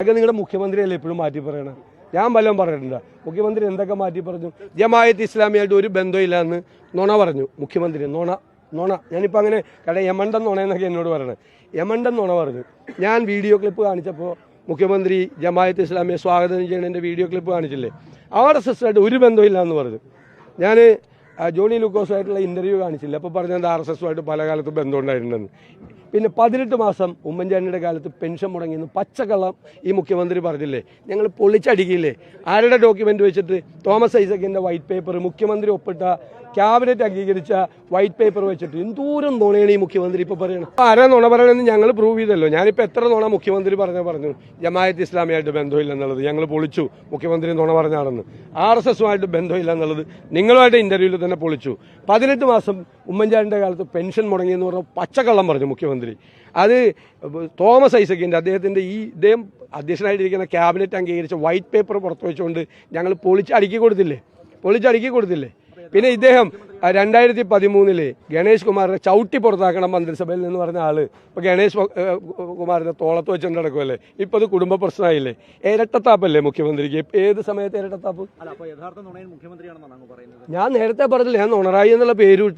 അതൊക്കെ നിങ്ങളുടെ മുഖ്യമന്ത്രിയല്ലേ എപ്പോഴും മാറ്റി പറയണം. ഞാൻ വല്ലതും പറഞ്ഞിട്ടുണ്ട്? മുഖ്യമന്ത്രി എന്തൊക്കെ മാറ്റി പറഞ്ഞു? ജമാഅത്ത് ഇസ്ലാമിയായിട്ട് ഒരു ബന്ധമില്ല എന്ന് നുണ പറഞ്ഞു മുഖ്യമന്ത്രി. നുണ ഞാനിപ്പോൾ അങ്ങനെ യമണ്ടൻ നുണയെന്നൊക്കെ എന്നോട് പറയണത്. യമണ്ടൻ നുണ പറഞ്ഞു. ഞാൻ വീഡിയോ ക്ലിപ്പ് കാണിച്ചപ്പോൾ മുഖ്യമന്ത്രി ജമാഅത്ത് ഇസ്ലാമിയെ സ്വാഗതം ചെയ്യണതിൻ്റെ വീഡിയോ ക്ലിപ്പ് കാണിച്ചില്ലേ? RSS ആയിട്ട് ഒരു ബന്ധമില്ല എന്ന് പറഞ്ഞു. ഞാൻ ജോണി ലൂക്കോസുമായിട്ടുള്ള ഇൻ്റർവ്യൂ കാണിച്ചില്ല, അപ്പോൾ പറഞ്ഞത് RSSുമായിട്ട് പല കാലത്തും ബന്ധമുണ്ടായിട്ടുണ്ടെന്ന്. പിന്നെ 18 മാസം ഉമ്മൻചാണ്ടിയുടെ കാലത്ത് പെൻഷൻ മുടങ്ങിയെന്ന് പച്ചക്കള്ളം ഈ മുഖ്യമന്ത്രി പറഞ്ഞില്ലേ? ഞങ്ങൾ പൊളിച്ചടിക്കില്ലേ? ആരുടെ ഡോക്യുമെൻ്റ് വെച്ചിട്ട്? തോമസ് ഐസക്കിൻ്റെ വൈറ്റ് പേപ്പർ, മുഖ്യമന്ത്രി ഒപ്പിട്ട ക്യാബിനറ്റ് അംഗീകരിച്ച വൈറ്റ് പേപ്പർ വെച്ചിട്ട് എന്തോരം നുണയാണ് ഈ മുഖ്യമന്ത്രി ഇപ്പോൾ പറയണം. ആരാ നുണ പറയണമെന്ന് ഞങ്ങൾ പ്രൂവ് ചെയ്തല്ലോ. ഞാനിപ്പോൾ എത്ര നുണ മുഖ്യമന്ത്രി പറഞ്ഞു ജമാഅത്ത് ഇസ്ലാമിയായിട്ട് ബന്ധമില്ല എന്നുള്ളത് ഞങ്ങൾ പൊളിച്ചു. മുഖ്യമന്ത്രി നുണ പറഞ്ഞാണെന്ന്. RSSുമായിട്ട് ബന്ധമില്ല എന്നുള്ളത് നിങ്ങളുമായിട്ട് ഇൻ്റർവ്യൂവിൽ തന്നെ പൊളിച്ചു. 18 മാസം ഉമ്മൻചാണ്ടിയുടെ കാലത്ത് പെൻഷൻ മുടങ്ങിയെന്ന് പറഞ്ഞ പച്ചക്കള്ളം പറഞ്ഞു മുഖ്യമന്ത്രി. അത് തോമസ് ഐസക്കിൻ്റെ ഇദ്ദേഹം അധ്യക്ഷനായിട്ടിരിക്കുന്ന ക്യാബിനറ്റ് അംഗീകരിച്ച വൈറ്റ് പേപ്പർ പുറത്തു വെച്ചുകൊണ്ട് ഞങ്ങൾ പൊളിച്ചടുക്കി കൊടുത്തില്ലേ? പിന്നെ ഇദ്ദേഹം 2013 ഗണേഷ് കുമാറിനെ ചവിട്ടി പുറത്താക്കണം മന്ത്രിസഭയിൽ നിന്ന് പറഞ്ഞ ആള് ഇപ്പോൾ ഗണേഷ് കുമാറിനെ തോളത്ത് വെച്ചുകൊണ്ട് നടക്കുമല്ലേ? ഇപ്പോൾ അത് കുടുംബ പ്രശ്നമായില്ലേ? ഇരട്ടത്താപ്പല്ലേ മുഖ്യമന്ത്രിക്ക്? ഏത് സമയത്ത് ഇരട്ടത്താപ്പ്? ഞാൻ നേരത്തെ പറഞ്ഞില്ല, ഞാൻ നുണറായി എന്നുള്ള പേര് വിട്ട്